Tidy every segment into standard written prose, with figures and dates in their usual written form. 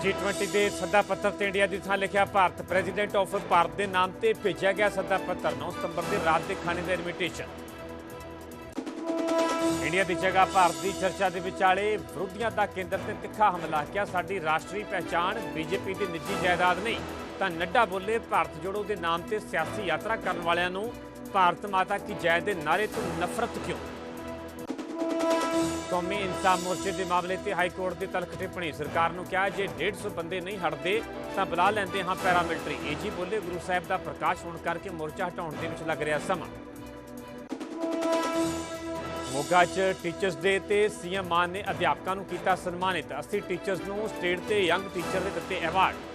G20 के सदा पत्र ते इंडिया की थां लिखा भारत प्रेजिडेंट ऑफ भारत के नाम से भेजा गया सदा पत्र 9 सितंबर के रात के खाने का इनविटेशन। इंडिया की जगह भारत की चर्चा के विचाले विरोधियों का केंद्र से तिखा हमला क्या साडी राष्ट्रीय पहचान बीजेपी की निजी जायदाद नहीं तो नड्डा बोले भारत जोड़ो के नाम से सियासी यात्रा करने वालों भारत माता की जय के नारे तो नफरत क्यों। कौमी इंसाफ मोर्चे के मामले से हाईकोर्ट की तलख टिप्पणी सरकार को कहा जे 150 बंदे नहीं हटते तो बुला लेंदे हाँ पैरामिलिटरी। एजी बोले गुरु साहब का प्रकाश होने करके मोर्चा हटाने के लग रहा समा। मोगा च टीचर्स डे ते सीएम मान ने अध्यापकों को किया सन्मानित 80 टीचर्स को स्टेट के यंग टीचर के दिते अवार्ड।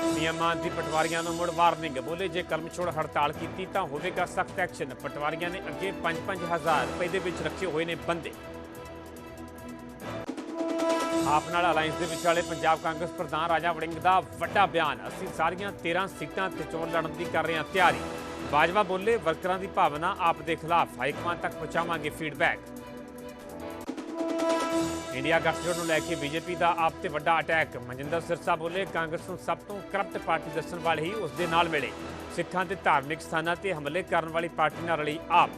सीएम मान की पटवारियों को मुड़ वार्निंग बोले जे कर्म छोड़ हड़ताल की तो होगा सख्त एक्शन। पटवारियों ने अगे 5-5 रुपए के रखे हुए ने बंदे। आप नाल अलायंस के विचाले पंजाब कांग्रेस प्रधान राजा वड़िंग का वड्डा बयान असीं सारियां 13 सीटां ते चोण लड़न की कर रहे हैं तैयारी। बाजवा बोले वर्करां की भावना आप दे खिलाफ हाईकमान तक पहुंचावांगे फीडबैक। इंडिया गठजोड़ को लैके बीजेपी का आप ते वड्डा अटैक। मनजिंदर सिरसा बोले कांग्रेस को सब तो करप्ट पार्टी दस्सण वाले ही उसके नाल मिले। सिखां ते धार्मिक स्थानों ते हमले करने वाली पार्टी नाल रली आप।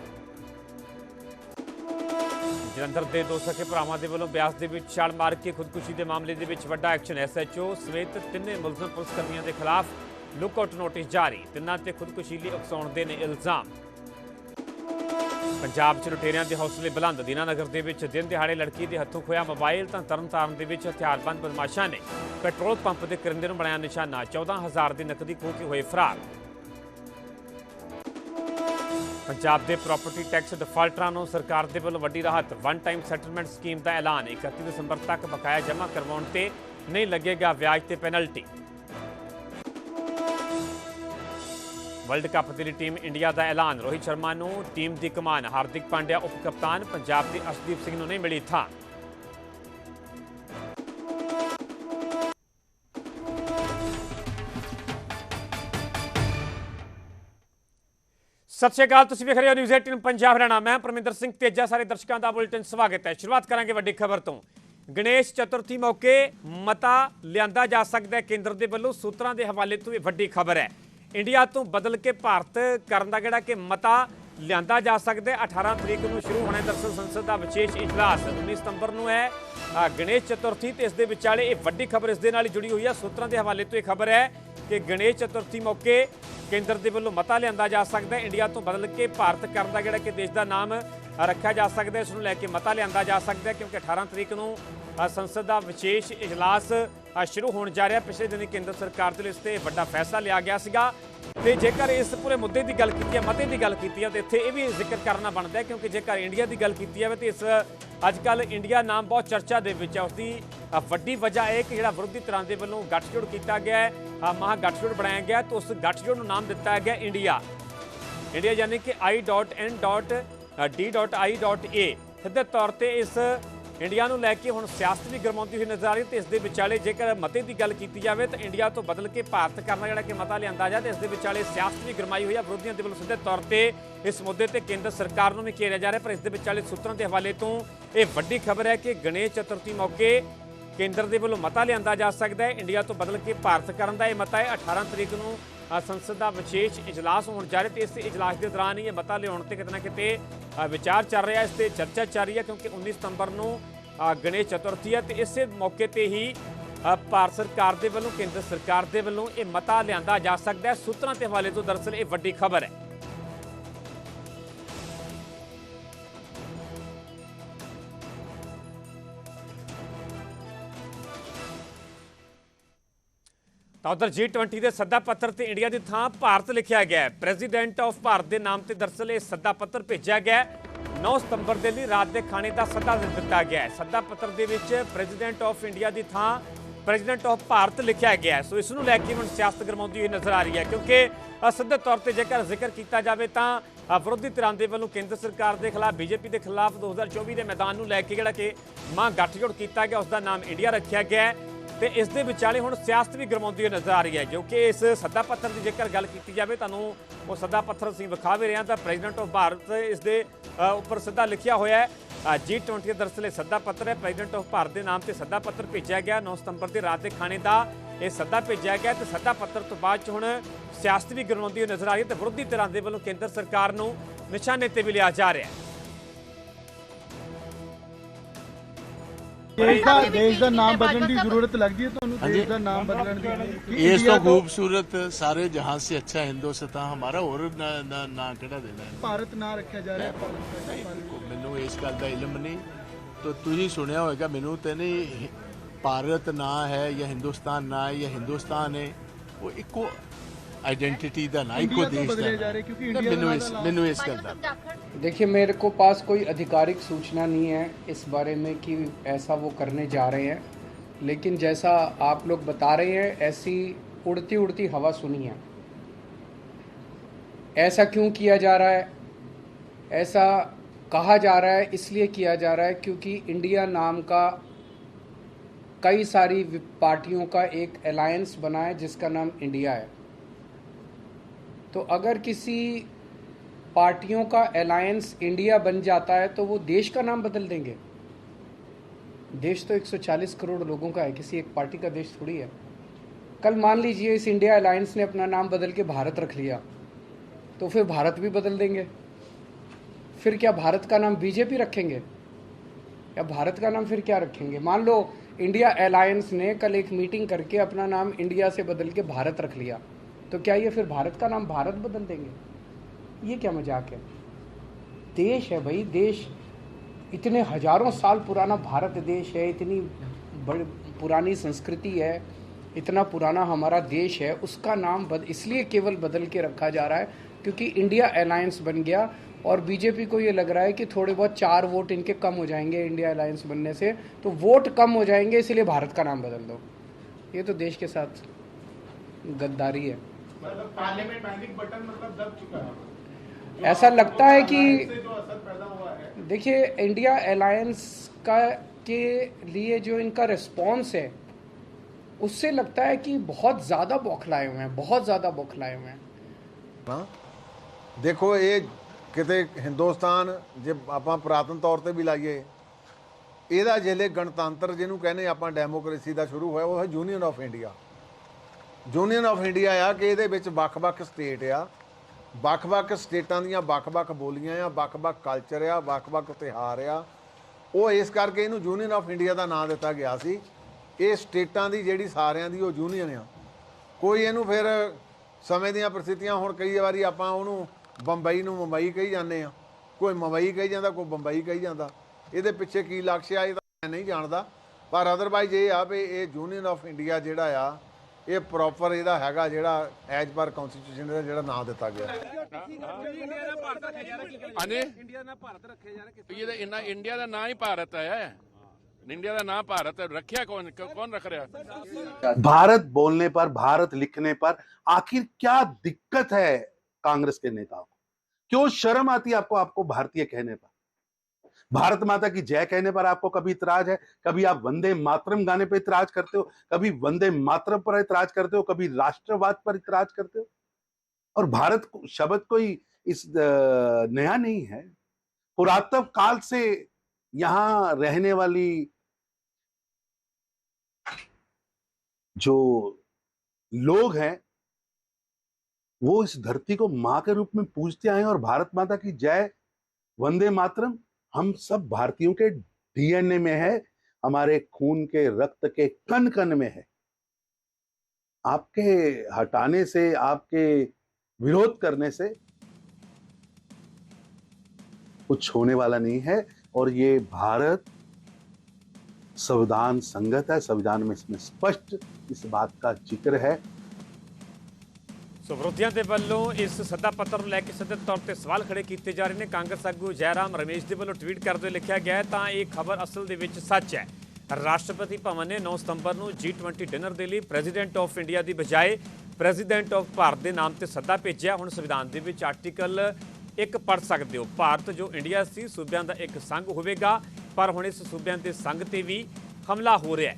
जलंधर के 2 सखे भरावां दे वल्लों ब्यास दे विच छाल मार के खुदकुशी के मामले दे विच वड्डा एक्शन। SHO समेत 3 मुलजम पुलिसकर्मियों के खिलाफ लुकआउट नोटिस जारी। तिन्हां ते खुदकुशी लई उकसाउण दे ने इल्जाम। पंजाब च लुटेरियां के हौसले बुलंद। दीनानगर के दिन दिहाड़े लड़की के हथों खोया मोबाइल तो तरनतारन के हथियारबंद बदमाशा ने पेट्रोल पंप के करिंदे नूं बनाया निशाना। 14,000 की नकदी खो के हुए फरार। पंजाब के प्रॉपर्टी टैक्स डिफाल्टरां नूं सरकार के वल्लों वड्डी राहत। वन टाइम सैटलमेंट स्कीम का ऐलान 31 दिसंबर तक बकाया जमा करवाउण ते नहीं लगेगा ब्याज ते पेनल्टी। वर्ल्ड कप के लिए टीम इंडिया का ऐलान। रोहित शर्मा को टीम की कमान। हार्दिक पांड्या उप कप्तान। पंजाब के अर्शदीप सिंह नहीं मिली थां। सत श्री अकाल, तुसीं वेख रहे हो न्यूज़ 18 पंजाब हरियाणा। मैं परमिंदर सिंह तेजा सारे दर्शकों का बुलेटिन स्वागत है। शुरुआत करांगे वड्डी खबर तो। गणेश चतुर्थी मौके मता लियांदा जा सकता है केंद्र के वल्लों। सूत्रां के हवाले तो यह वड्डी खबर है। इंडिया तो बदल के भारत करने का जिहड़ा कि मता लियांदा जा सकता है। 18 तरीक को शुरू होना दरअसल संसद का विशेष इजलास। 19 सितंबर को है गणेश चतुर्थी। तो इस दे विचाले ये वड्डी खबर इस दे नाल जुड़ी हुई है। सूत्रां के हवाले तो यह खबर है कि गणेश चतुर्थी मौके केंद्र के वल्लों मता लियांदा जा सकता है। इंडिया तो बदल के भारत करने का जिहड़ा कि देश का नाम रखा जा सकता है, इसनूं लैके मता लियांदा जा सकता है क्योंकि 18 तरीक को संसद का विशेष इजलास शुरू होने जा रहा। पिछले दिन केंद्र सरकार के इस पर वड्डा फैसला लिया गया सीगा। ते जेकर इस पूरे मुद्दे की गल की मते की गल की तो इत्थे यह भी जिक्र करना बनता है क्योंकि जेकर इंडिया की गल की जाए तो इस अजकल इंडिया नाम बहुत चर्चा दे विच है। उसकी वड्डी वजह है कि जिहड़ा विरोधी धिरां दे वल्लों गठजोड़ किया गया है, महागठजोड़ बनाया गया तो उस गठजोड़ को नाम दिता गया इंडिया। इंडिया यानी कि I.N.D.I.A। सीधे तौर पर इस इंडिया को लैके हुण सियासत भी गरमाउंदी हुई नजर आ रही है। तो इस दे विचाले जेकर मते की गल की जाए तो इंडिया तो बदल के भारत करना जिहड़ा कि मता लियांदा जाए तो इस दे विचाले सियासत भी गरमाई हुई है। विरोधियों के वल्लों सीधे तौर पर इस मुद्दे पर केंद्र सरकार को भी घेरिया जा रहा है। पर इस दे विचाले सूत्रों के हवाले तो यह वड्डी खबर है कि गणेश चतुर्थी मौके केंद्र के वल्लों मता लियांदा जा सकता है। इंडिया तो बदल के भारत करने का यह मता है। 18 तरीक को संसद का विशेष इजलास होने जा रहा है। तो इस इजलास के दौरान ही यह मता लियाउण ते किते ना किते विचार चल रहा है, इस पर चर्चा चल रही है क्योंकि 19 सितंबर को गणेश चतुर्थी है। तो इस मौके पर ही भारत सरकार के वल्लों केंद्र सरकार के वल्लों यह मता लियांदा जा सकता है। सूत्रों के हवाले तो दरअसल ये वड्डी खबर है। तो उधर G20 के सदा पत्र से इंडिया की थां भारत लिखा गया है। प्रेजिडेंट ऑफ भारत के नाम से दरअसल यह सदा पत्र भेजा गया है। 9 सितंबर के लिए रात के खाने का सदा दिता गया है। सदा पत्र के प्रेजिडेंट ऑफ इंडिया की थां प्रेजिडेंट ऑफ भारत लिखा गया है। सो इसनूं लैके हुण सियासत गरमाउंदी हुई नजर आ रही है क्योंकि सीधे तौर पर जेकर जिक्र किया जाए तो विरोधी धिरां दे वल्लों केंद्र सरकार के खिलाफ बीजेपी के खिलाफ 2024 के मैदान को लैके जिहड़ा कि महागठजोड़ किया गया उसका नाम इंडिया रखा गया है। तो इस दे विचाले हुण सियासत भी गरमाउंदी हुई नजर आ रही है जो कि इस सदा पत्र की जेकर गल की जाए तुहानूं वो सदा पत्र असीं विखा भी रहे हैं। तो प्रेजिडेंट ऑफ भारत इस दे उपर सीधा लिखिया होया है G20 ਦਰਅਸਲ ਇਹ ਸੱਦਾ ਪੱਤਰ ਹੈ। ਪ੍ਰੈਜ਼ੀਡੈਂਟ ਆਫ ਭਾਰਤ ਦੇ ਨਾਮ ਤੇ ਸੱਦਾ ਪੱਤਰ ਭੇਜਿਆ ਗਿਆ। 9 ਸਤੰਬਰ ਦੀ ਰਾਤ ਦੇ ਖਾਣੇ ਦਾ ਇਹ ਸੱਦਾ ਭੇਜਿਆ ਗਿਆ ਤੇ ਸੱਦਾ ਪੱਤਰ ਤੋਂ ਬਾਅਦ 'ਚ ਹੁਣ ਸਿਆਸਤ ਵੀ ਗਰਮਾਉਂਦੀ ਹੋਈ ਨਜ਼ਰ ਆ ਰਹੀ ਹੈ ਤੇ ਵਿਰੋਧੀ ਧਿਰਾਂ ਦੇ ਵੱਲੋਂ ਕੇਂਦਰ ਸਰਕਾਰ ਨੂੰ ਨਿਸ਼ਾਨੇ ਤੇ ਵੀ ਲਿਆ ਜਾ ਰਿਹਾ ਹੈ। देश का नाम बदलने की जरूरत लगती है तो देश का नाम बदलने की ये तो खूबसूरत सारे जहां से अच्छा हिंदुस्तान हमारा और ना केड़ा देना है भारत ना रखा जा रहा है। ਮੈਨੂੰ ਇਸ ਗੱਲ ਦਾ ਇਲਮ ਨਹੀਂ तो ਤੁਸੀਂ ਸੁਣਿਆ ਹੋਵੇਗਾ ਮੈਨੂੰ ਤੇ ਨਹੀਂ ਭਾਰਤ ਨਾ ਹੈ ਜਾਂ ਹਿੰਦੁਸਤਾਨ ਨਾ ਹੈ ਜਾਂ ਹਿੰਦੁਸਤਾਨ ਹੈ ਉਹ ਇੱਕੋ आइडेंटिटी का ना इको देश मैनू इस गल दा देखिए मेरे को पास कोई आधिकारिक सूचना नहीं है इस बारे में कि ऐसा वो करने जा रहे हैं, लेकिन जैसा आप लोग बता रहे हैं ऐसी उड़ती उड़ती हवा सुनी है। ऐसा क्यों किया जा रहा है? ऐसा कहा जा रहा है इसलिए किया जा रहा है क्योंकि इंडिया नाम का कई सारी पार्टियों का एक अलायंस बना है जिसका नाम इंडिया है। तो अगर किसी पार्टियों का अलायंस इंडिया बन जाता है तो वो देश का नाम बदल देंगे। देश तो 140 करोड़ लोगों का है, किसी एक पार्टी का देश थोड़ी है। कल मान लीजिए इस इंडिया अलायंस ने अपना नाम बदल के भारत रख लिया तो फिर भारत भी बदल देंगे। फिर क्या भारत का नाम बीजेपी रखेंगे या भारत का नाम फिर क्या रखेंगे? मान लो इंडिया अलायंस ने कल एक मीटिंग करके अपना नाम इंडिया से बदल के भारत रख लिया तो क्या ये फिर भारत का नाम भारत बदल देंगे? ये क्या मजाक है? देश है भाई, देश इतने हजारों साल पुराना भारत देश है, इतनी बड़ी पुरानी संस्कृति है, इतना पुराना हमारा देश है, उसका नाम इसलिए केवल बदल के रखा जा रहा है क्योंकि इंडिया अलायंस बन गया और बीजेपी को ये लग रहा है कि थोड़े बहुत 4 वोट इनके कम हो जाएंगे इंडिया अलायंस बनने से, तो वोट कम हो जाएंगे इसलिए भारत का नाम बदल दो। ये तो देश के साथ गद्दारी है। मतलब पार्लियामेंट पैनिक बटन मतलब दब चुका है। ऐसा लगता है कि जो असर पैदा हुआ है, देखिए इंडिया अलायंस का के लिए जो इनका रिस्पॉन्स है उससे लगता है कि बहुत ज़्यादा बौखलाए हुए हैं, बहुत ज़्यादा बौखलाए हुए हैं। देखो ये किते हिंदुस्तान जे ਆਪਾਂ ਪੁਰਾਤਨ ਤੌਰ ਤੇ ਵੀ ਲਾਈਏ ਇਹਦਾ ਜਿਹੜੇ ਗਣਤੰਤਰ ਜਿਹਨੂੰ ਕਹਿੰਦੇ ਆਪਾਂ ਡੈਮੋਕ੍ਰੇਸੀ ਦਾ ਸ਼ੁਰੂ ਹੋਇਆ ਉਹ ਹੈ union of India. Union of India ਆ ਕਿ ਇਹਦੇ ਵਿੱਚ ਵੱਖ-ਵੱਖ ਸਟੇਟ ਆ, ਵੱਖ-ਵੱਖ ਸਟੇਟਾਂ ਦੀਆਂ ਵੱਖ-ਵੱਖ ਬੋਲੀਆਂ ਆ, ਵੱਖ-ਵੱਖ ਕਲਚਰ ਆ, ਵੱਖ-ਵੱਖ ਤਿਉਹਾਰ ਆ। ਉਹ ਇਸ ਕਰਕੇ ਇਹਨੂੰ ਯੂਨੀਅਨ ਆਫ ਇੰਡੀਆ ਦਾ ਨਾਮ ਦਿੱਤਾ ਗਿਆ ਸੀ। ਇਹ ਸਟੇਟਾਂ ਦੀ ਜਿਹੜੀ ਸਾਰਿਆਂ ਦੀ ਉਹ ਯੂਨੀਅਨ ਆ। ਕੋਈ ਇਹਨੂੰ ਫਿਰ ਸਮੇਂ ਦੀਆਂ ਪ੍ਰਸਥਿਤੀਆਂ ਹੁਣ ਕਈ ਵਾਰੀ ਆਪਾਂ ਉਹਨੂੰ ਬੰਬਈ ਨੂੰ ਮੁੰਬਈ ਕਹੀ ਜਾਂਦੇ ਆ, ਕੋਈ ਮੁੰਬਈ ਕਹੀ ਜਾਂਦਾ, ਕੋਈ ਬੰਬਈ ਕਹੀ ਜਾਂਦਾ। ਇਹਦੇ ਪਿੱਛੇ ਕੀ ਲਕਸ਼ ਆ ਇਹ ਤਾਂ ਮੈਂ ਨਹੀਂ ਜਾਣਦਾ, ਪਰ ਅਦਰਵਾਈਜ਼ ਇਹ ਆ ਵੀ ਇਹ ਯੂਨੀਅਨ ਆਫ ਇੰਡੀਆ ਜਿਹੜਾ ਆ ਇਹ ਪ੍ਰੋਪਰ ਇਹਦਾ ਹੈਗਾ ਜਿਹੜਾ ਐਜ਼ ਪਰ ਕਨਸਟੀਟਿਊਸ਼ਨ ਦਾ ਜਿਹੜਾ ਨਾਮ ਦਿੱਤਾ ਗਿਆ। इंडिया का ना ही भारत है, इंडिया का नाम भारत रखा कौन रख रहा? भारत बोलने पर, भारत लिखने पर आखिर क्या दिक्कत है कांग्रेस के नेताओं को? क्यों शर्म आती है आपको भारतीय कहने पर? भारत माता की जय कहने पर आपको कभी इतराज है? कभी आप वंदे मातरम गाने पर इतराज करते हो, कभी वंदे मातरम पर इतराज करते हो, कभी राष्ट्रवाद पर इतराज करते हो। और भारत शब्द कोई इस नया नहीं है, पुरातन काल से यहां रहने वाली जो लोग हैं वो इस धरती को मां के रूप में पूजते आए हैं। और भारत माता की जय, वंदे मातरम हम सब भारतीयों के डीएनए में है, हमारे खून के रक्त के कण कण में है। आपके हटाने से, आपके विरोध करने से कुछ होने वाला नहीं है। और ये भारत संविधान संगत है, संविधान में इसमें स्पष्ट इस बात का जिक्र है। ਸੋ ਵਿਰੋਧੀਆਂ ਦੇ ਵੱਲੋਂ ਇਸ ਸੱਦਾ ਪੱਤਰ ਨੂੰ ਲੈ ਕੇ ਸਿੱਧੇ ਤੌਰ ਤੇ ਸਵਾਲ ਖੜੇ ਕੀਤੇ ਜਾ ਰਹੇ ਨੇ। ਕਾਂਗਰਸ ਆਗੂ ਜੈਰਾਮ ਰਮੇਸ਼ ਦੇ ਵੱਲੋਂ ਟਵੀਟ ਕਰਦੇ ਹੋਏ ਲਿਖਿਆ ਗਿਆ ਤਾਂ ਇਹ ਖਬਰ ਅਸਲ ਦੇ ਵਿੱਚ ਸੱਚ ਹੈ। ਰਾਸ਼ਟਰਪਤੀ ਭਵਨ ਨੇ 9 ਸਤੰਬਰ ਨੂੰ G20 ਡਿਨਰ ਦੇ ਲਈ ਪ੍ਰੈਜ਼ੀਡੈਂਟ ਆਫ ਇੰਡੀਆ ਦੀ ਬਜਾਏ ਪ੍ਰੈਜ਼ੀਡੈਂਟ ਆਫ ਭਾਰਤ ਦੇ ਨਾਮ ਤੇ ਸੱਦਾ ਭੇਜਿਆ। ਹੁਣ ਸੰਵਿਧਾਨ ਦੇ ਵਿੱਚ ਆਰਟੀਕਲ 1 ਪੜ੍ਹ ਸਕਦੇ ਹੋ। ਭਾਰਤ ਜੋ ਇੰਡੀਆ ਸੀ ਸੂਬਿਆਂ ਦਾ ਇੱਕ ਸੰਘ ਹੋਵੇਗਾ, ਪਰ ਹੁਣ ਇਸ ਸੂਬਿਆਂ ਦੇ ਸੰਘ ਤੇ ਵੀ ਹਮਲਾ ਹੋ ਰਿਹਾ ਹੈ।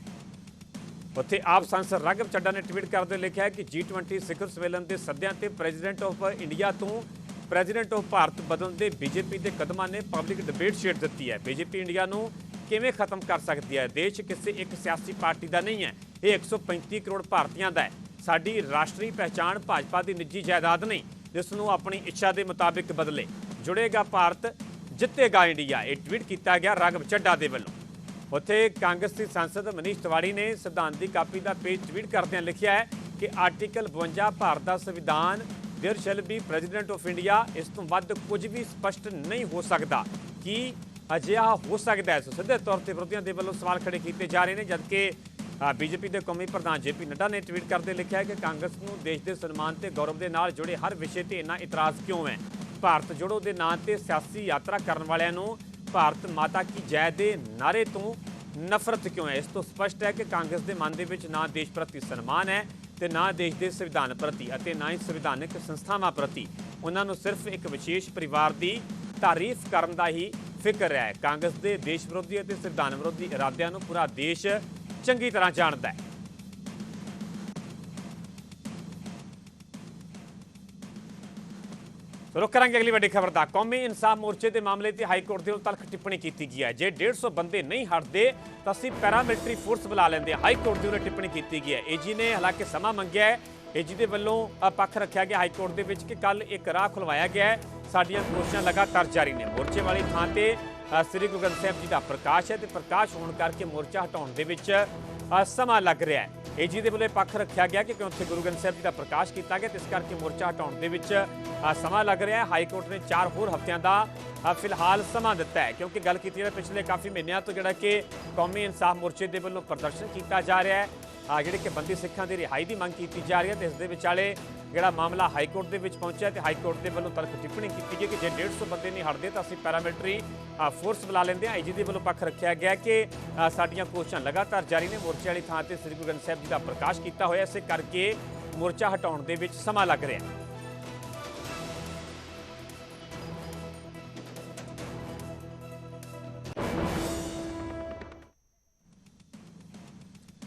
ਉੱਥੇ ਆਪ ਸੰਸਦ ਰਾਘਵ ਚੱਡਾ ਨੇ ਟਵੀਟ ਕਰਦੇ ਲਿਖਿਆ ਕਿ G20 ਸਿਖਰ ਸੰਮੇਲਨ ਦੇ ਸੱਦਿਆਂ ਤੇ ਪ੍ਰੈਜ਼ੀਡੈਂਟ ਆਫ ਇੰਡੀਆ ਤੋਂ ਪ੍ਰੈਜ਼ੀਡੈਂਟ ਆਫ ਭਾਰਤ ਬਦਲਣ ਦੇ ਬੀਜੇਪੀ ਦੇ ਕਦਮਾਂ ਨੇ ਪਬਲਿਕ ਡਿਬੇਟ ਛੇੜ ਦਿੱਤੀ ਹੈ। ਬੀਜੇਪੀ ਇੰਡੀਆ ਨੂੰ ਕਿਵੇਂ ਖਤਮ ਕਰ ਸਕਦੀ ਹੈ? ਦੇਸ਼ ਕਿਸੇ ਇੱਕ ਸਿਆਸੀ ਪਾਰਟੀ ਦਾ ਨਹੀਂ ਹੈ, ਇਹ 135 ਕਰੋੜ ਭਾਰਤੀਆਂ ਦਾ ਹੈ। ਸਾਡੀ ਰਾਸ਼ਟਰੀ ਪਹਿਚਾਣ ਭਾਜਪਾ ਦੀ ਨਿੱਜੀ ਜਾਇਦਾਦ ਨਹੀਂ ਜਿਸ ਨੂੰ ਆਪਣੀ ਇੱਛਾ ਦੇ ਮੁਤਾਬਿਕ ਬਦਲੇ। ਜੁੜੇਗਾ ਭਾਰਤ, ਜਿੱਤੇਗਾ ਇੰਡੀਆ, ਇਹ ਟਵੀਟ ਕੀਤਾ ਗਿਆ ਰਾਘਵ ਚੱਡਾ ਦੇ ਵੱਲੋਂ। ਉੱਥੇ ਕਾਂਗਰਸ ਦੀ ਸੰਸਦ ਮਨੀਸ਼ ਤਿਵਾੜੀ ਨੇ ਸੰਵਿਧਾਨ ਦੀ ਕਾਪੀ ਦਾ ਪੇਜ ਟਵੀਟ ਕਰਦਿਆਂ ਲਿਖਿਆ ਹੈ ਕਿ ਆਰਟੀਕਲ 52 ਭਾਰਤ ਦਾ ਸੰਵਿਧਾਨ, there shell B president of India. ਇਸ ਤੋਂ ਵੱਧ ਕੁਝ ਵੀ ਸਪਸ਼ਟ ਨਹੀਂ ਹੋ ਸਕਦਾ ਕਿ ਅਜਿਹਾ ਹੋ ਸਕਦਾ ਹੈ। ਸੋ ਸਿੱਧੇ ਤੌਰ ਤੇ ਵਿਰੋਧੀਆਂ ਦੇ ਵੱਲੋਂ ਸਵਾਲ ਖੜੇ ਕੀਤੇ ਜਾ ਰਹੇ ਨੇ, ਜਦਕਿ ਬੀਜੇਪੀ ਦੇ ਕੌਮੀ ਪ੍ਰਧਾਨ ਜੇਪੀ ਨੱਡਾ ਨੇ ਟਵੀਟ ਕਰਦੇ ਲਿਖਿਆ ਹੈ ਕਿ ਕਾਂਗਰਸ ਨੂੰ ਦੇਸ਼ ਦੇ ਸਨਮਾਨ ਤੇ ਗੌਰਵ ਦੇ ਨਾਲ ਜੁੜੇ ਹਰ ਵਿਸ਼ੇ ਤੇ ਇੰਨਾ ਇਤਰਾਜ਼ ਕਿਉਂ ਹੈ? ਭਾਰਤ ਜੋੜੋ ਦੇ ਨਾਂ ਤੇ ਸਿਆਸੀ ਯਾਤਰਾ ਕਰਨ ਵਾਲਿਆਂ ਨੂੰ ਭਾਰਤ ਮਾਤਾ ਕੀ ਜੈ ਦੇ ਨਾਅਰੇ ਤੋਂ ਨਫ਼ਰਤ ਕਿਉਂ ਹੈ? ਇਸ ਤੋਂ ਸਪਸ਼ਟ ਹੈ ਕਿ ਕਾਂਗਰਸ ਦੇ ਮਨ ਦੇ ਵਿੱਚ ਨਾ ਦੇਸ਼ ਪ੍ਰਤੀ ਸਨਮਾਨ ਹੈ ਤੇ ਨਾ ਦੇਸ਼ ਦੇ ਸੰਵਿਧਾਨ ਪ੍ਰਤੀ ਅਤੇ ਨਾ ਹੀ ਸੰਵਿਧਾਨਕ ਸੰਸਥਾਵਾਂ ਪ੍ਰਤੀ। ਉਹਨਾਂ ਨੂੰ ਸਿਰਫ ਇੱਕ ਵਿਸ਼ੇਸ਼ ਪਰਿਵਾਰ ਦੀ ਤਾਰੀਫ ਕਰਨ ਦਾ ਹੀ ਫਿਕਰ ਹੈ। ਕਾਂਗਰਸ ਦੇ ਦੇਸ਼ ਵਿਰੋਧੀ ਅਤੇ ਸੰਵਿਧਾਨ ਵਿਰੋਧੀ ਇਰਾਦਿਆਂ ਨੂੰ ਪੂਰਾ ਦੇਸ਼ ਚੰਗੀ ਤਰ੍ਹਾਂ ਜਾਣਦਾ ਹੈ। रुख करांगे अगली वड्डी खबर दा। कौमी इंसाफ मोर्चे के मामले से हाईकोर्ट के तलख टिप्पणी की गई है। जे 150 बंदे नहीं हटते तो असीं पैरामिलिटरी फोर्स बुला लेंगे। हाईकोर्ट की उन्हें टिप्पणी की गई है। एजी ने हालांकि समा मंगया है। एजी के वलों पक्ष रखा गया हाईकोर्ट के विच कि कल एक राह खुलवाया गया है। साडियां कोशिशां लगातार जारी ने। मोर्चे वाली थां ते श्री गुरु ग्रंथ साहिब जी का प्रकाश है तो प्रकाश होने करके मोर्चा हटाने के विच समा लग रहा है। एजी के वलों पक्ष रखा गया कि उत्थे गुरु ग्रंथ साहिब जी का प्रकाश किया गया, इस करके मोर्चा हटाने के विच समा लग रहा है। हाईकोर्ट ने 4 होर हफ्तियां का फिलहाल समा दिता है, क्योंकि गल की पिछले काफ़ी महीनों तो जिहड़ा कि कौमी इंसाफ मोर्चे के वलों प्रदर्शन किया जा रहा है, जिहड़े कि बंदी सिखां की रिहाई की मंग की जा रही है। तो इस दे विचाले जिहड़ा मामला हाईकोर्ट के विच पहुंचा तो हाईकोर्ट के वलों तलख टिप्पणी की गई कि जे 150 बंदे नहीं हटते तो असीं पैरामिलिटरी फोर्स बुला लेंगे। आई जी के वलों पक्ष रखा गया कि साडियां कोशिशां लगातार जारी ने। मोर्चे वाली थां ते श्री गुरु ग्रंथ साहिब जी का प्रकाश किया होया, इस करके मोर्चा हटाउण दे विच समा लग रहा है।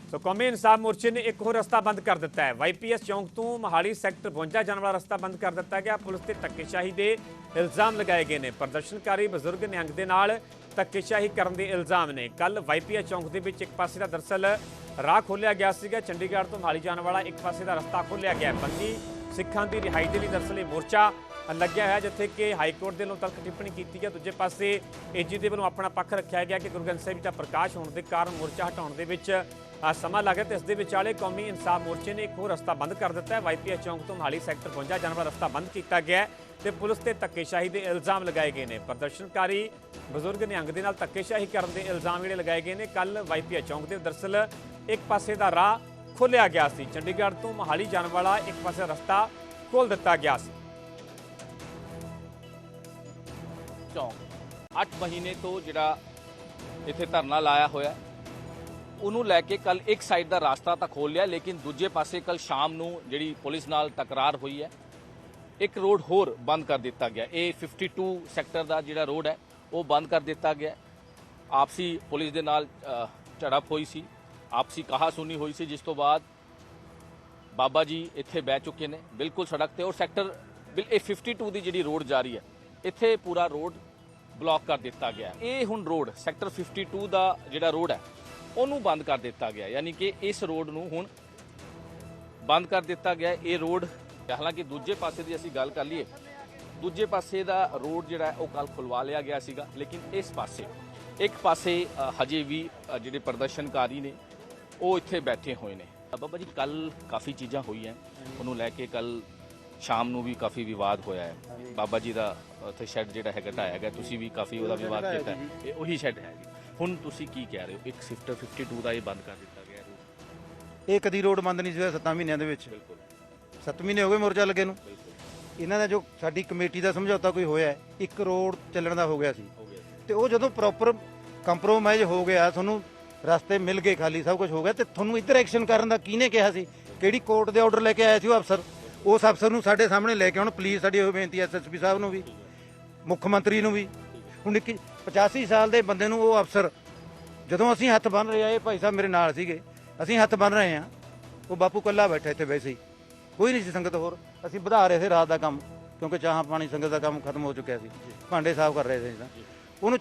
तो कौमी इंसाफ मोर्चे ने एक होर रस्ता बंद कर दिता है। वाईपीएस चौंक तो मोहाली सैक्टर 52 जाने वाला रस्ता बंद कर दिता गया। पुलिस से धक्केशाही के इल्जाम लगाए गए हैं। प्रदर्शनकारी बजुर्ग निहंग के नाल धक्केशाही करने के इल्जाम ने। कल वाईपीएस चौंक के विच एक पासे का दरअसल राह खोलिया गया सीगा। चंडीगढ़ तो मोहाली जाने वाला एक पासे का रस्ता खोलिया गया। बंदी सिखां की रिहाई के लिए दरअसल मोर्चा लग्या है, जिथे कि हाईकोर्ट के वलों तलख टिप्पणी की है। दूजे पासे एजी के वलों अपना पक्ष रखा गया कि गुरु ग्रंथ साहिब जी का प्रकाश होने के कारण मोर्चा हटाने के समा लग गया। तो इस विचाले कौमी इंसाफ मोर्चे ने एक होर रस्ता बंद कर दिता है। वाईपीएस चौंक तो मोहाली सैक्टर 52 जाने वाला रस्ता बंद किया गया है तो पुलिस से धक्केशाही के इल्जाम लगाए गए हैं। प्रदर्शनकारी बजुर्ग निहंग के नाल धक्केशाही करने के इल्जाम जिहड़े लगाए गए हैं। कल वाईपीएस चौंक के दरअसल एक पासे का राह खोलिया गया सी। चंडीगढ़ तो मोहाली जाने वाला एक पासे रस्ता खोल दिता गया सी। 8 महीने तो जिहड़ा इत्थे धरना लाया होया ਉਹਨੂੰ ਲੈ ਕੇ ਕੱਲ ਇੱਕ ਸਾਈਡ ਦਾ ਰਾਸਤਾ ਤਾਂ ਖੋਲ ਲਿਆ, ਲੇਕਿਨ ਦੂਜੇ ਪਾਸੇ ਕੱਲ ਸ਼ਾਮ ਨੂੰ ਜਿਹੜੀ ਪੁਲਿਸ ਨਾਲ ਤਕਰਾਰ ਹੋਈ ਹੈ, ਇੱਕ ਰੋਡ ਹੋਰ ਬੰਦ ਕਰ ਦਿੱਤਾ ਗਿਆ। ਇਹ 52 ਸੈਕਟਰ ਦਾ ਜਿਹੜਾ ਰੋਡ ਹੈ ਉਹ ਬੰਦ ਕਰ ਦਿੱਤਾ ਗਿਆ। ਆਪਸੀ ਪੁਲਿਸ ਦੇ ਨਾਲ ਝੜਪ ਹੋਈ ਸੀ, ਆਪਸੀ ਕਹਾ ਸੁਣੀ ਹੋਈ ਸੀ, ਜਿਸ ਤੋਂ ਬਾਅਦ ਬਾਬਾ ਜੀ ਇੱਥੇ ਬਹਿ ਚੁੱਕੇ ਨੇ ਬਿਲਕੁਲ ਸੜਕ ਤੇ। ਔਰ ਸੈਕਟਰ ਇਹ 52 ਦੀ ਜਿਹੜੀ ਰੋਡ ਜਾ ਰਹੀ ਹੈ, ਇੱਥੇ ਪੂਰਾ ਰੋਡ ਬਲੌਕ ਕਰ ਦਿੱਤਾ ਗਿਆ। ਇਹ ਹੁਣ ਰੋਡ ਸੈਕਟਰ 52 ਦਾ ਜਿਹੜਾ ਰੋਡ ਹੈ ਉਹਨੂੰ ਬੰਦ ਕਰ ਦਿੱਤਾ ਗਿਆ, ਯਾਨੀ ਕਿ ਇਸ ਰੋਡ ਨੂੰ ਹੁਣ ਬੰਦ ਕਰ ਦਿੱਤਾ ਗਿਆ। ਇਹ ਰੋਡ ਹਾਲਾਂਕਿ ਦੂਜੇ ਪਾਸੇ ਦੀ ਅਸੀਂ ਗੱਲ ਕਰ ਲਈਏ, ਦੂਜੇ ਪਾਸੇ ਦਾ ਰੋਡ ਜਿਹੜਾ ਉਹ ਕੱਲ ਖੁਲਵਾ ਲਿਆ ਗਿਆ ਸੀਗਾ, ਲੇਕਿਨ ਇਸ ਪਾਸੇ ਇੱਕ ਪਾਸੇ ਹਜੇ ਵੀ ਜਿਹੜੇ ਪ੍ਰਦਰਸ਼ਨਕਾਰੀ ਨੇ ਉਹ ਇੱਥੇ ਬੈਠੇ ਹੋਏ ਨੇ। ਬਾਬਾ ਜੀ ਕੱਲ ਕਾਫੀ ਚੀਜ਼ਾਂ ਹੋਈਆਂ, ਉਹਨੂੰ ਲੈ ਕੇ ਕੱਲ ਸ਼ਾਮ ਨੂੰ ਵੀ ਕਾਫੀ ਵਿਵਾਦ ਹੋਇਆ ਹੈ। ਬਾਬਾ ਜੀ ਦਾ ਉੱਥੇ ਸ਼ੈੱਡ ਜਿਹੜਾ ਹੈਗਾ ਢਾਇਆ ਗਿਆ, ਤੁਸੀਂ ਵੀ ਕਾਫੀ ਉਹਦਾ ਵਿਵਾਦ ਕੀਤਾ। ਇਹ ਉਹੀ ਸ਼ੈੱਡ ਹੈ ਜੀ। ਹੁਣ ਤੁਸੀਂ ਕੀ ਕਹਿ ਰਹੇ ਹੋ? ਇੱਕ ਸੈਕਟਰ 52 ਦਾ ਇਹ ਬੰਦ ਕਰ ਦਿੱਤਾ ਗਿਆ ਰੋਡ। ਇਹ ਕਦੀ ਰੋਡ ਬੰਦ ਨਹੀਂ ਸੀ ਹੋਇਆ 7 ਮਹੀਨਿਆਂ ਦੇ ਵਿੱਚ। 7 ਮਹੀਨੇ ਹੋ ਗਏ ਮੋਰਚਾ ਲੱਗੇ ਨੂੰ। ਇਹਨਾਂ ਦਾ ਜੋ ਸਾਡੀ ਕਮੇਟੀ ਦਾ ਸਮਝੌਤਾ ਕੋਈ ਹੋਇਆ, ਇੱਕ ਰੋਡ ਚੱਲਣ ਦਾ ਹੋ ਗਿਆ ਸੀ, ਤੇ ਉਹ ਜਦੋਂ ਪ੍ਰੋਪਰ ਕੰਪਰੋਮਾਈਜ਼ ਹੋ ਗਿਆ, ਤੁਹਾਨੂੰ ਰਸਤੇ ਮਿਲ ਗਏ, ਖਾਲੀ ਸਭ ਕੁਝ ਹੋ ਗਿਆ, ਤੇ ਤੁਹਾਨੂੰ ਇੱਧਰ ਐਕਸ਼ਨ ਕਰਨ ਦਾ ਕਿਹਨੇ ਕਿਹਾ ਸੀ? ਕਿਹੜੀ ਕੋਰਟ ਦੇ ਆਰਡਰ ਲੈ ਕੇ ਆਇਆ ਸੀ ਉਹ ਅਫਸਰ? ਉਸ ਅਫਸਰ ਨੂੰ ਸਾਡੇ ਸਾਹਮਣੇ ਲੈ ਕੇ ਆਉਣ ਪਲੀਜ਼। ਸਾਡੀ ਉਹ ਬੇਨਤੀ ਐਸਐਸਪੀ ਸਾਹਿਬ ਨੂੰ ਵੀ, ਮੁੱਖ ਮੰਤਰੀ ਨੂੰ ਵੀ। ਹੁਣ 85 ਸਾਲ ਦੇ ਬੰਦੇ ਨੂੰ ਉਹ ਅਫਸਰ, ਜਦੋਂ ਅਸੀਂ ਹੱਥ ਬੰਨ ਰਹੇ ਆ, ਇਹ ਭਾਈ ਸਾਹਿਬ ਮੇਰੇ ਨਾਲ ਸੀਗੇ, ਅਸੀਂ ਹੱਥ ਬੰਨ ਰਹੇ ਆ, ਉਹ ਬਾਪੂ ਕੱਲਾ ਬੈਠਾ ਇੱਥੇ, ਵੈਸੇ ਹੀ ਕੋਈ ਨਹੀਂ ਸੀ ਸੰਗਤ ਹੋਰ। ਅਸੀਂ ਵਧਾ ਰਹੇ ਸੀ ਰਾਤ ਦਾ ਕੰਮ, ਕਿਉਂਕਿ ਚਾਹਾਂ ਪਾਣੀ ਸੰਗਤ ਦਾ ਕੰਮ ਖਤਮ ਹੋ ਚੁੱਕਿਆ ਸੀ, ਭਾਂਡੇ ਸਾਫ਼ ਕਰ ਰਹੇ ਸੀ ਤਾਂ ਉਹਨੂੰ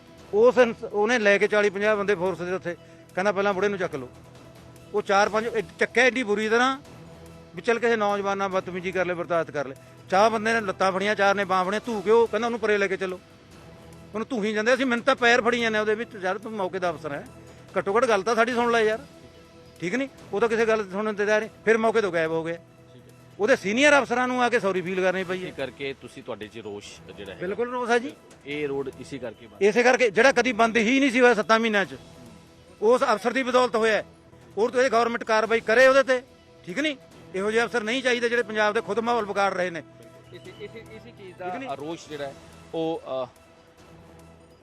ਉਹਨੇ ਲੈ ਕੇ 40-50 ਬੰਦੇ ਫੋਰਸ ਦੇ ਉੱਥੇ, ਕਹਿੰਦਾ ਪਹਿਲਾਂ ਬੁੜੇ ਨੂੰ ਚੱਕ ਲਓ। ਉਹ 4-5 ਚੱਕਿਆ ਐਡੀ ਬੁਰੀ ਤਰ੍ਹਾਂ ਵੀ ਚੱਲ ਕਿਸੇ ਨੌਜਵਾਨ ਨਾਲ ਬਦਤਮੀਜੀ ਕਰ ਲੈ, ਬਰਦਾਸ਼ਤ ਕਰ ਲੈ। 4 ਬੰਦੇ ਨੇ ਲੱਤਾਂ ਫੜੀਆਂ, 4 ਨੇ ਬਾਂਹ ਫੜੀਆਂ, ਧੂ ਕੇ ਉਹ ਕਹਿੰਦਾ ਉਹਨੂੰ ਪਰੇ ਲੈ ਕੇ ਚੱਲੋ। ਉਹਨੂੰ ਧੂਹੀ ਜਾਂਦੇ, ਅਸੀਂ ਮੈਨੂੰ ਤਾਂ ਪੈਰ ਫੜੀ ਜਾਂਦੇ ਉਹਦੇ ਵਿੱਚ। ਯਾਰ ਤੂੰ ਮੌਕੇ ਦਾ ਅਫਸਰ ਹੈ, ਘੱਟੋ ਘੱਟ ਗੱਲ ਤਾਂ ਸਾਡੀ ਸੁਣ ਲੈ ਯਾਰ, ਠੀਕ ਨਹੀਂ? ਉਹ ਤਾਂ ਕਿਸੇ ਗੱਲ ਸੁਣਨ ਤੇ ਤਿਆਰ ਨਹੀਂ, ਫਿਰ ਮੌਕੇ ਤੋਂ ਗਾਇਬ ਹੋ ਗਏ। ਉਹਦੇ ਸੀਨੀਅਰ ਅਫਸਰਾਂ ਨੂੰ ਆ ਕੇ ਸੌਰੀ ਫੀਲ ਕਰਨੀ ਪਈ ਹੈ। ਕਰਕੇ ਤੁਸੀਂ ਤੁਹਾਡੇ 'ਚ ਰੋਸ਼ ਜਿਹੜਾ ਹੈ, ਬਿਲਕੁਲ ਰੋਸ ਹੈ ਜੀ। ਇਹ ਰੋਡ ਇਸੇ ਕਰਕੇ ਇਸੇ ਕਰਕੇ ਜਿਹੜਾ ਕਦੀ ਬੰਦ ਹੀ ਨਹੀਂ ਸੀ ਹੋਇਆ 7 ਮਹੀਨਿਆਂ 'ਚ, ਉਸ ਅਫਸਰ ਦੀ ਬਦੌਲਤ ਹੋਇਆ। ਔਰ ਤੋਂ ਇਹ ਗਵਰਨਮੈਂਟ ਕਾਰਵਾਈ ਕਰੇ ਉਹਦੇ ਤੇ, ਠੀਕ ਨਹੀਂ? ਇਹੋ ਜਿਹੇ ਅਫਸਰ ਨਹੀਂ ਚਾਹੀਦੇ ਜਿਹੜੇ ਪੰਜਾਬ ਦੇ ਖੁਦ ਮਾਹੌਲ ਵਿਗਾੜ ਰਹੇ ਨੇ। ਇਸੇ ਚੀਜ਼ ਦਾ ਰੋਸ਼ ਜਿਹੜਾ ਹੈ ਉਹ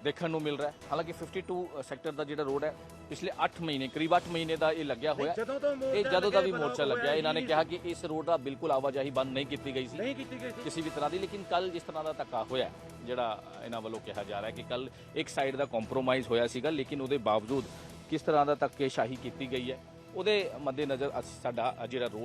ਦੇਖਣ ਨੂੰ ਮਿਲ ਰਿਹਾ ਹੈ। ਹਾਲਾਂਕਿ 52 ਸੈਕਟਰ ਦਾ ਜਿਹੜਾ ਰੋਡ ਹੈ ਪਿਛਲੇ 8 ਮਹੀਨੇ ਕਰੀਬ 8 ਮਹੀਨੇ ਦਾ ਇਹ ਲੱਗਿਆ ਹੋਇਆ। ਇਹ ਜਦੋਂ ਦਾ ਵੀ ਮੋਰਚਾ ਲੱਗਿਆ, ਇਹਨਾਂ ਨੇ ਕਿਹਾ ਕਿ ਇਸ ਰੋਡ ਦਾ ਬਿਲਕੁਲ ਆਵਾਜਾਈ ਬੰਦ ਨਹੀਂ ਕੀਤੀ ਗਈ ਸੀ ਕਿਸੇ ਵੀ ਤਰ੍ਹਾਂ ਦੀ। ਲੇਕਿਨ ਕੱਲ ਜਿਸ ਤਰ੍ਹਾਂ ਦਾ ਧੱਕਾ ਹੋਇਆ, ਜਿਹੜਾ ਇਹਨਾਂ ਵੱਲੋਂ ਕਿਹਾ ਜਾ ਰਿਹਾ ਕਿ ਕੱਲ ਇੱਕ ਸਾਈਡ ਦਾ ਕੰਪਰੋਮਾਈਜ਼ ਹੋਇਆ ਸੀਗਾ, ਲੇਕਿਨ ਉਹਦੇ ਬਾਵਜੂਦ ਕਿਸ ਤਰ੍ਹਾਂ ਦਾ ਧੱਕੇਸ਼ਾਹੀ ਕੀਤੀ ਗਈ ਹੈ, ਉਹਦੇ ਮੱਦੇਨਜ਼ਰ ਸਾਡਾ ਜਿਹੜਾ ਰੋਡ